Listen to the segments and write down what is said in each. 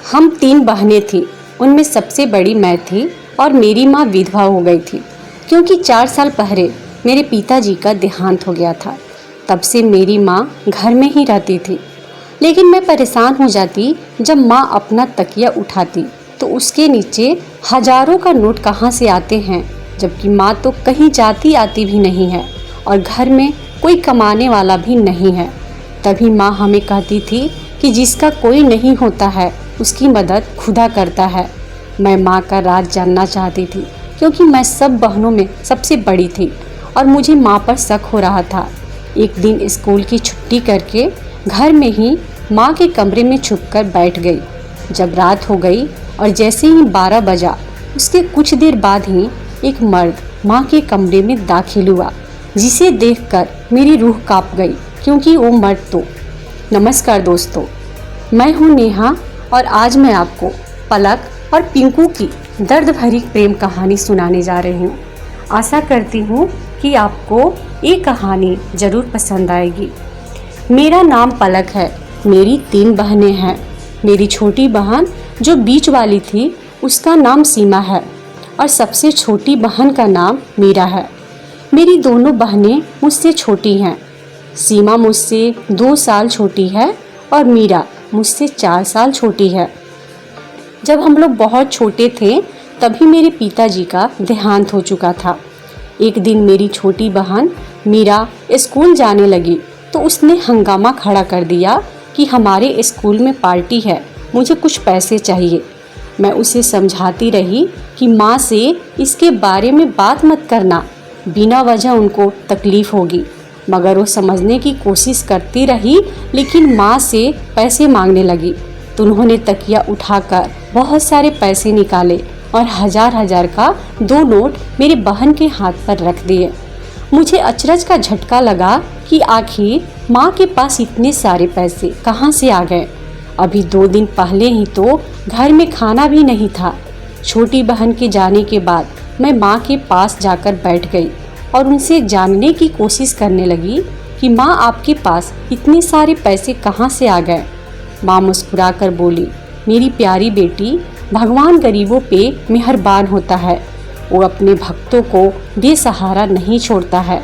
हम 3 बहनें थीं। उनमें सबसे बड़ी मैं थी और मेरी माँ विधवा हो गई थी क्योंकि 4 साल पहले मेरे पिताजी का देहांत हो गया था। तब से मेरी माँ घर में ही रहती थी। लेकिन मैं परेशान हो जाती जब माँ अपना तकिया उठाती तो उसके नीचे हजारों का नोट कहाँ से आते हैं, जबकि माँ तो कहीं जाती आती भी नहीं है और घर में कोई कमाने वाला भी नहीं है। तभी माँ हमें कहती थी कि जिसका कोई नहीं होता है उसकी मदद खुदा करता है। मैं माँ का राज जानना चाहती थी क्योंकि मैं सब बहनों में सबसे बड़ी थी और मुझे माँ पर शक हो रहा था। एक दिन स्कूल की छुट्टी करके घर में ही माँ के कमरे में छुपकर बैठ गई। जब रात हो गई और जैसे ही 12 बजा, उसके कुछ देर बाद ही एक मर्द माँ के कमरे में दाखिल हुआ, जिसे देखकर मेरी रूह कांप गई क्योंकि वो मर्द तो। नमस्कार दोस्तों, मैं हूँ नेहा और आज मैं आपको पलक और पिंकू की दर्द भरी प्रेम कहानी सुनाने जा रही हूँ। आशा करती हूँ कि आपको ये कहानी ज़रूर पसंद आएगी। मेरा नाम पलक है। मेरी 3 बहनें हैं। मेरी छोटी बहन जो बीच वाली थी उसका नाम सीमा है और सबसे छोटी बहन का नाम मीरा है। मेरी दोनों बहनें मुझसे छोटी हैं। सीमा मुझसे 2 साल छोटी है और मीरा मुझसे 4 साल छोटी है। जब हम लोग बहुत छोटे थे तभी मेरे पिताजी का देहांत हो चुका था। एक दिन मेरी छोटी बहन मीरा स्कूल जाने लगी तो उसने हंगामा खड़ा कर दिया कि हमारे स्कूल में पार्टी है, मुझे कुछ पैसे चाहिए। मैं उसे समझाती रही कि माँ से इसके बारे में बात मत करना, बिना वजह उनको तकलीफ होगी, मगर वो समझने की कोशिश करती रही। लेकिन माँ से पैसे मांगने लगी तो उन्होंने तकिया उठाकर बहुत सारे पैसे निकाले और हजार का 2 नोट मेरी बहन के हाथ पर रख दिए। मुझे अचरज का झटका लगा कि आखिर माँ के पास इतने सारे पैसे कहाँ से आ गए। अभी 2 दिन पहले ही तो घर में खाना भी नहीं था। छोटी बहन के जाने के बाद मैं माँ के पास जाकर बैठ गई और उनसे जानने की कोशिश करने लगी कि माँ आपके पास इतने सारे पैसे कहाँ से आ गए। माँ मुस्कुराकर बोली, मेरी प्यारी बेटी, भगवान गरीबों पे मेहरबान होता है। वो अपने भक्तों को बेसहारा नहीं छोड़ता है,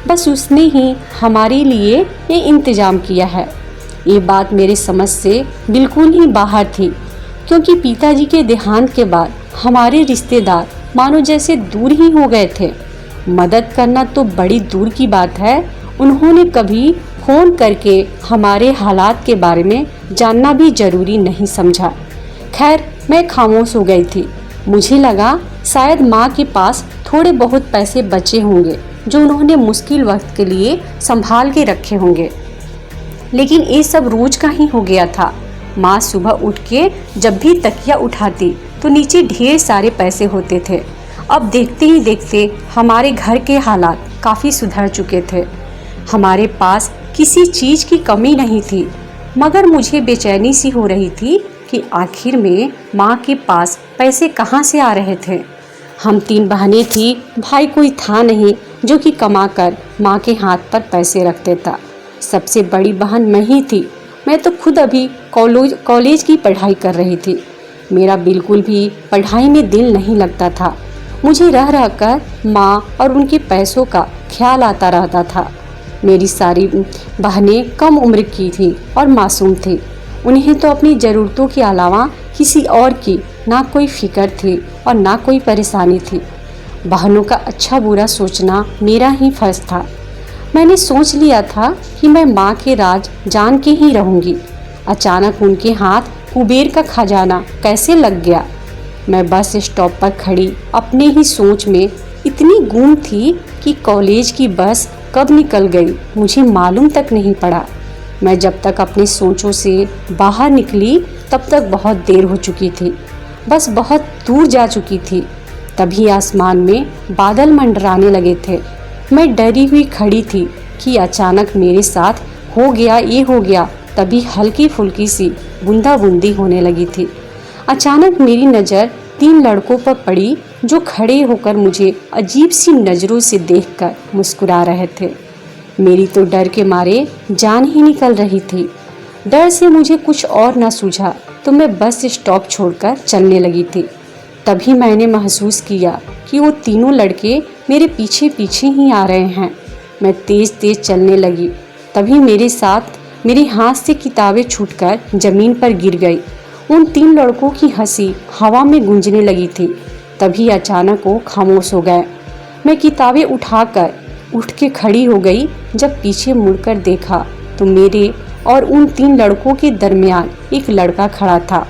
बस उसने ही हमारे लिए ये इंतजाम किया है। ये बात मेरे समझ से बिल्कुल ही बाहर थी क्योंकि पिताजी के देहांत के बाद हमारे रिश्तेदार मानो जैसे दूर ही हो गए थे। मदद करना तो बड़ी दूर की बात है, उन्होंने कभी फ़ोन करके हमारे हालात के बारे में जानना भी ज़रूरी नहीं समझा। खैर, मैं खामोश हो गई थी। मुझे लगा शायद माँ के पास थोड़े बहुत पैसे बचे होंगे जो उन्होंने मुश्किल वक्त के लिए संभाल के रखे होंगे। लेकिन ये सब रोज का ही हो गया था। माँ सुबह उठ के जब भी तकिया उठाती तो नीचे ढेर सारे पैसे होते थे। अब देखते ही देखते हमारे घर के हालात काफ़ी सुधर चुके थे। हमारे पास किसी चीज़ की कमी नहीं थी, मगर मुझे बेचैनी सी हो रही थी कि आखिर में माँ के पास पैसे कहाँ से आ रहे थे। हम 3 बहनें थी, भाई कोई था नहीं जो कि कमाकर माँ के हाथ पर पैसे रख देता। सबसे बड़ी बहन मैं ही थी। मैं तो खुद अभी कॉलेज की पढ़ाई कर रही थी। मेरा बिल्कुल भी पढ़ाई में दिल नहीं लगता था। मुझे रह रहकर माँ और उनके पैसों का ख्याल आता रहता था। मेरी सारी बहनें कम उम्र की थी और मासूम थी। उन्हें तो अपनी ज़रूरतों के अलावा किसी और की ना कोई फिक्र थी और ना कोई परेशानी थी। बहनों का अच्छा बुरा सोचना मेरा ही फर्ज था। मैंने सोच लिया था कि मैं माँ के राज जान के ही रहूँगी। अचानक उनके हाथ कुबेर का खजाना कैसे लग गया। मैं बस स्टॉप पर खड़ी अपने ही सोच में इतनी गुम थी कि कॉलेज की बस कब निकल गई मुझे मालूम तक नहीं पड़ा। मैं जब तक अपनी सोचों से बाहर निकली तब तक बहुत देर हो चुकी थी, बस बहुत दूर जा चुकी थी। तभी आसमान में बादल मंडराने लगे थे। मैं डरी हुई खड़ी थी कि अचानक मेरे साथ हो गया। तभी हल्की फुल्की सी बूंदाबूंदी होने लगी थी। अचानक मेरी नज़र 3 लड़कों पर पड़ी जो खड़े होकर मुझे अजीब सी नज़रों से देखकर मुस्कुरा रहे थे। मेरी तो डर के मारे जान ही निकल रही थी। डर से मुझे कुछ और न सूझा तो मैं बस स्टॉप छोड़कर चलने लगी थी। तभी मैंने महसूस किया कि वो तीनों लड़के मेरे पीछे पीछे ही आ रहे हैं। मैं तेज तेज चलने लगी। तभी मेरे हाथ से किताबें छूटकर जमीन पर गिर गई। उन तीन लड़कों की हंसी हवा में गूंजने लगी थी। तभी अचानक वो खामोश हो गए। मैं किताबें उठाकर उठ के खड़ी हो गई। जब पीछे मुड़कर देखा तो मेरे और उन तीन लड़कों के दरमियान एक लड़का खड़ा था।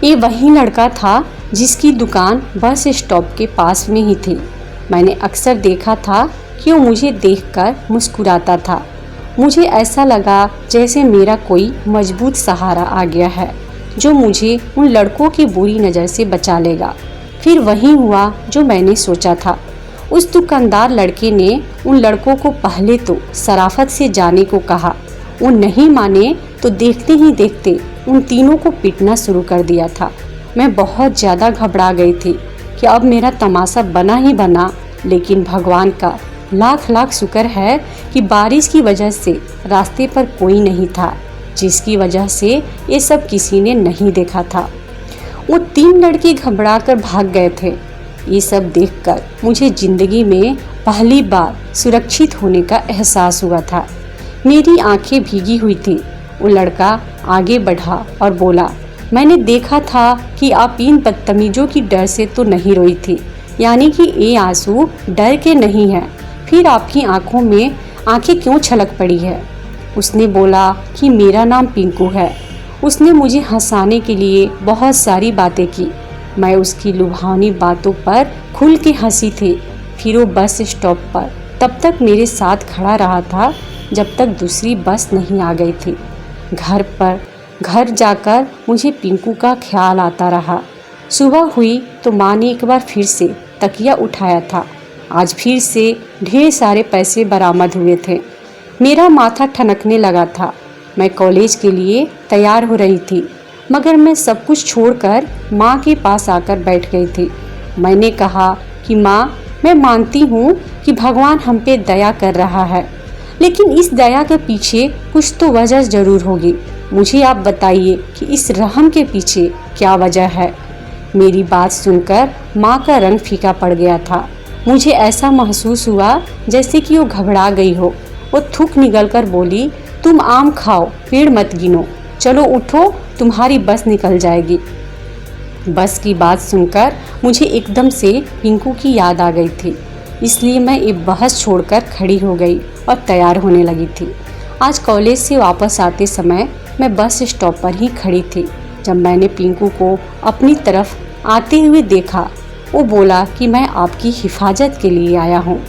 ये वही लड़का था जिसकी दुकान बस स्टॉप के पास में ही थी। मैंने अक्सर देखा था कि वो मुझे देखकर मुस्कुराता था। मुझे ऐसा लगा जैसे मेरा कोई मजबूत सहारा आ गया है जो मुझे उन लड़कों की बुरी नज़र से बचा लेगा। फिर वही हुआ जो मैंने सोचा था। उस दुकानदार लड़के ने उन लड़कों को पहले तो शराफत से जाने को कहा। वो नहीं माने तो देखते ही देखते उन तीनों को पीटना शुरू कर दिया था। मैं बहुत ज़्यादा घबरा गई थी कि अब मेरा तमाशा बना ही बना। लेकिन भगवान का लाख लाख शुक्र है कि बारिश की वजह से रास्ते पर कोई नहीं था, जिसकी वजह से ये सब किसी ने नहीं देखा था। वो तीन लड़के घबरा कर भाग गए थे। ये सब देखकर मुझे जिंदगी में पहली बार सुरक्षित होने का एहसास हुआ था। मेरी आंखें भीगी हुई थी। वो लड़का आगे बढ़ा और बोला, मैंने देखा था कि आप इन बदतमीजों की डर से तो नहीं रोई थी, यानी कि ये आंसू डर के नहीं हैं। फिर आपकी आंखों में आंखें क्यों छलक पड़ी है? उसने बोला कि मेरा नाम पिंकू है। उसने मुझे हंसाने के लिए बहुत सारी बातें की। मैं उसकी लुभावनी बातों पर खुल के हंसी थी। फिर वो बस स्टॉप पर तब तक मेरे साथ खड़ा रहा था जब तक दूसरी बस नहीं आ गई थी। घर जाकर मुझे पिंकू का ख्याल आता रहा। सुबह हुई तो माँ ने एक बार फिर से तकिया उठाया था। आज फिर से ढेर सारे पैसे बरामद हुए थे। मेरा माथा ठनकने लगा था। मैं कॉलेज के लिए तैयार हो रही थी, मगर मैं सब कुछ छोड़कर माँ के पास आकर बैठ गई थी। मैंने कहा कि माँ, मैं मानती हूँ कि भगवान हम पे दया कर रहा है, लेकिन इस दया के पीछे कुछ तो वजह ज़रूर होगी। मुझे आप बताइए कि इस रहम के पीछे क्या वजह है। मेरी बात सुनकर माँ का रंग फीका पड़ गया था। मुझे ऐसा महसूस हुआ जैसे कि वो घबरा गई हो। वो थूक निगल कर बोली, तुम आम खाओ, पेड़ मत गिनो, चलो उठो, तुम्हारी बस निकल जाएगी। बस की बात सुनकर मुझे एकदम से पिंकू की याद आ गई थी, इसलिए मैं ये बहस छोड़कर खड़ी हो गई और तैयार होने लगी थी। आज कॉलेज से वापस आते समय मैं बस स्टॉप पर ही खड़ी थी। जब मैंने पिंकू को अपनी तरफ आते हुए देखा, वो बोला कि मैं आपकी हिफाजत के लिए आया हूँ।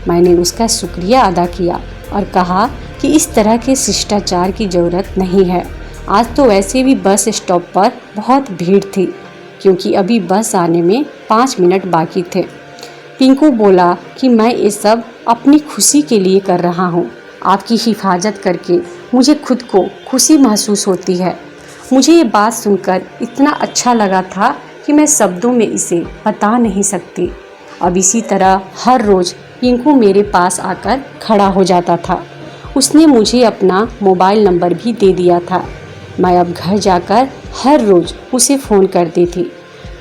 मैंने उसका शुक्रिया अदा किया और कहा कि इस तरह के शिष्टाचार की ज़रूरत नहीं है। आज तो वैसे भी बस स्टॉप पर बहुत भीड़ थी, क्योंकि अभी बस आने में 5 मिनट बाकी थे। पिंकू बोला कि मैं ये सब अपनी खुशी के लिए कर रहा हूँ। आपकी हिफाजत करके मुझे खुद को खुशी महसूस होती है। मुझे ये बात सुनकर इतना अच्छा लगा था कि मैं शब्दों में इसे बता नहीं सकती। अब इसी तरह हर रोज़ पिंकू मेरे पास आकर खड़ा हो जाता था। उसने मुझे अपना मोबाइल नंबर भी दे दिया था। मैं अब घर जाकर हर रोज़ उसे फ़ोन करती थी।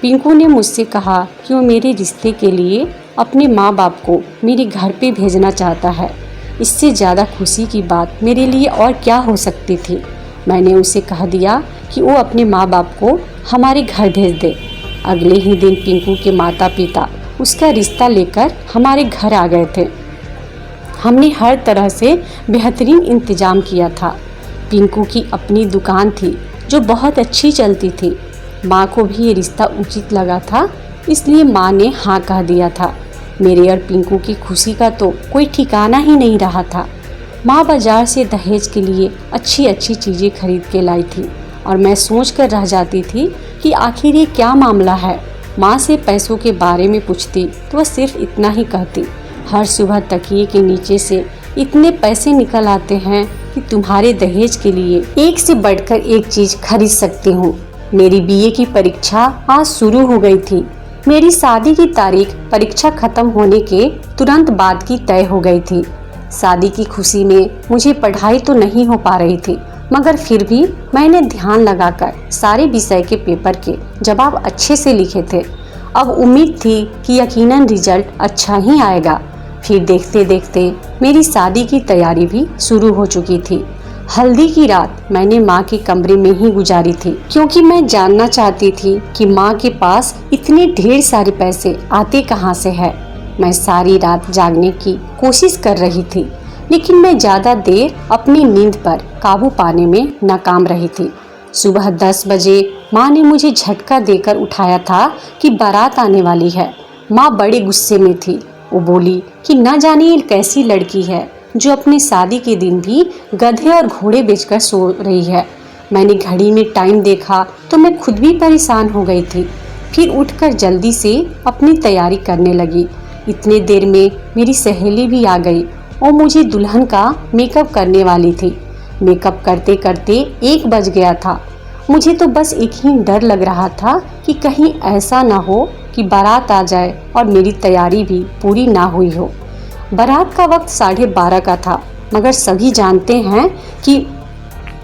पिंकू ने मुझसे कहा कि वो मेरे रिश्ते के लिए अपने माँ बाप को मेरे घर पे भेजना चाहता है। इससे ज़्यादा खुशी की बात मेरे लिए और क्या हो सकती थी। मैंने उसे कह दिया कि वो अपने माँ बाप को हमारे घर भेज दे। अगले ही दिन पिंकू के माता पिता उसका रिश्ता लेकर हमारे घर आ गए थे। हमने हर तरह से बेहतरीन इंतज़ाम किया था। पिंकू की अपनी दुकान थी जो बहुत अच्छी चलती थी। माँ को भी ये रिश्ता उचित लगा था, इसलिए माँ ने हाँ कह दिया था। मेरे और पिंकू की खुशी का तो कोई ठिकाना ही नहीं रहा था। माँ बाजार से दहेज के लिए अच्छी अच्छी चीज़ें खरीद के लाई थी और मैं सोच कर रह जाती थी कि आखिर ये क्या मामला है। माँ से पैसों के बारे में पूछती तो वह सिर्फ इतना ही कहती, हर सुबह तकिए के नीचे से इतने पैसे निकल आते हैं कि तुम्हारे दहेज के लिए एक से बढ़कर एक चीज़ खरीद सकती हूँ। मेरी बीए की परीक्षा आज शुरू हो गई थी। मेरी शादी की तारीख परीक्षा खत्म होने के तुरंत बाद की तय हो गई थी। शादी की खुशी में मुझे पढ़ाई तो नहीं हो पा रही थी, मगर फिर भी मैंने ध्यान लगाकर सारे विषय के पेपर के जवाब अच्छे से लिखे थे। अब उम्मीद थी कि यकीनन रिजल्ट अच्छा ही आएगा। फिर देखते देखते मेरी शादी की तैयारी भी शुरू हो चुकी थी। हल्दी की रात मैंने माँ के कमरे में ही गुजारी थी, क्योंकि मैं जानना चाहती थी कि माँ के पास इतने ढेर सारे पैसे आते कहाँ से है। मैं सारी रात जागने की कोशिश कर रही थी, लेकिन मैं ज़्यादा देर अपनी नींद पर काबू पाने में नाकाम रही थी। सुबह 10 बजे माँ ने मुझे झटका देकर उठाया था कि बारात आने वाली है। माँ बड़े गुस्से में थी। वो बोली कि न जाने ये कैसी लड़की है जो अपनी शादी के दिन भी गधे और घोड़े बेचकर सो रही है। मैंने घड़ी में टाइम देखा तो मैं खुद भी परेशान हो गई थी। फिर उठकर जल्दी से अपनी तैयारी करने लगी। इतने देर में मेरी सहेली भी आ गई और मुझे दुल्हन का मेकअप करने वाली थी। मेकअप करते करते 1 बज गया था। मुझे तो बस एक ही डर लग रहा था कि कहीं ऐसा ना हो कि बारात आ जाए और मेरी तैयारी भी पूरी ना हुई हो। बारात का वक्त 12:30 का था, मगर सभी जानते हैं कि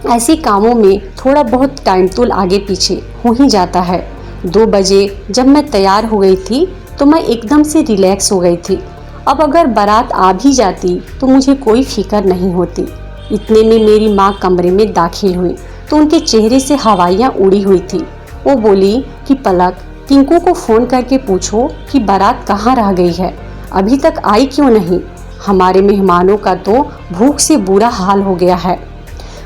ऐसे कामों में थोड़ा बहुत टाइम तो आगे पीछे हो ही जाता है। 2 बजे जब मैं तैयार हो गई थी तो मैं एकदम से रिलैक्स हो गई थी। अब अगर बारात आ भी जाती तो मुझे कोई फिक्र नहीं होती। इतने में मेरी माँ कमरे में दाखिल हुई तो उनके चेहरे से हवाइयाँ उड़ी हुई थी। वो बोली कि पलक, पिंकू को फ़ोन करके पूछो कि बारात कहाँ रह गई है, अभी तक आई क्यों नहीं। हमारे मेहमानों का तो भूख से बुरा हाल हो गया है।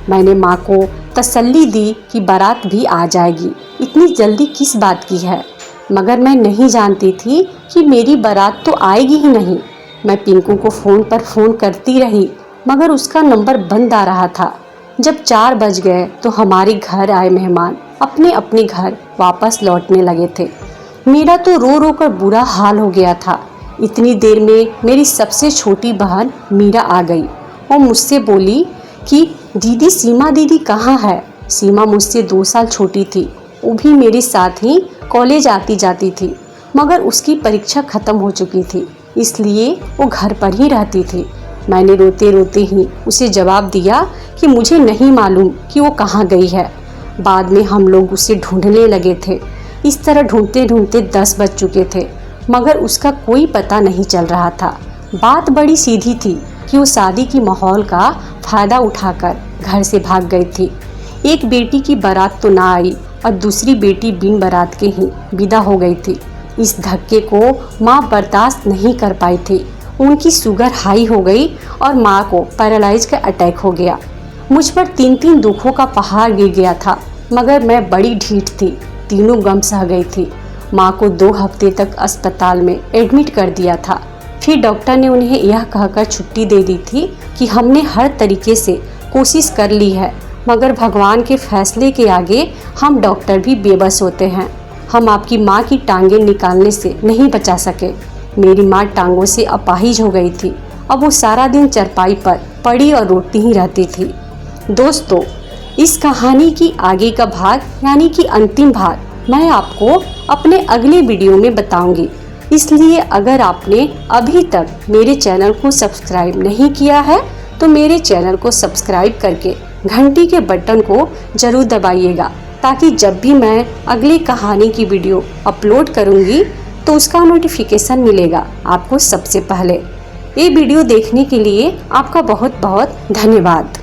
मैंने माँ को तसल्ली दी कि बारात भी आ जाएगी, इतनी जल्दी किस बात की है। मगर मैं नहीं जानती थी कि मेरी बारात तो आएगी ही नहीं। मैं पिंकू को फ़ोन पर फ़ोन करती रही, मगर उसका नंबर बंद आ रहा था। जब 4 बज गए तो हमारे घर आए मेहमान अपने अपने घर वापस लौटने लगे थे। मेरा तो रो रो कर बुरा हाल हो गया था। इतनी देर में मेरी सबसे छोटी बहन मीरा आ गई और मुझसे बोली कि दीदी, सीमा दीदी कहाँ है। सीमा मुझसे 2 साल छोटी थी। वो भी मेरे साथ ही कॉलेज आती जाती थी, मगर उसकी परीक्षा ख़त्म हो चुकी थी, इसलिए वो घर पर ही रहती थी। मैंने रोते रोते ही उसे जवाब दिया कि मुझे नहीं मालूम कि वो कहाँ गई है। बाद में हम लोग उसे ढूंढने लगे थे। इस तरह ढूंढते ढूंढते 10 बज चुके थे, मगर उसका कोई पता नहीं चल रहा था। बात बड़ी सीधी थी कि वो शादी की माहौल का फ़ायदा उठाकर घर से भाग गई थी। एक बेटी की बारात तो ना आई और दूसरी बेटी बिन बारात के ही विदा हो गई थी। इस धक्के को माँ बर्दाश्त नहीं कर पाई थी। उनकी शुगर हाई हो गई और माँ को पैरालाइज का अटैक हो गया। मुझ पर 3 दुखों का पहाड़ गिर गया था, मगर मैं बड़ी ढीठ थी, तीनों गम सह गई थी। माँ को 2 हफ्ते तक अस्पताल में एडमिट कर दिया था। फिर डॉक्टर ने उन्हें यह कहकर छुट्टी दे दी थी कि हमने हर तरीके से कोशिश कर ली है, मगर भगवान के फैसले के आगे हम डॉक्टर भी बेबस होते हैं। हम आपकी माँ की टांगें निकालने से नहीं बचा सके। मेरी माँ टांगों से अपाहिज हो गई थी। अब वो सारा दिन चरपाई पर पड़ी और रोती ही रहती थी। दोस्तों, इस कहानी की आगे का भाग यानी कि अंतिम भाग मैं आपको अपने अगले वीडियो में बताऊंगी। इसलिए अगर आपने अभी तक मेरे चैनल को सब्सक्राइब नहीं किया है तो मेरे चैनल को सब्सक्राइब करके घंटी के बटन को जरूर दबाइएगा, ताकि जब भी मैं अगली कहानी की वीडियो अपलोड करूंगी तो उसका नोटिफिकेशन मिलेगा आपको सबसे पहले। ये वीडियो देखने के लिए आपका बहुत बहुत धन्यवाद।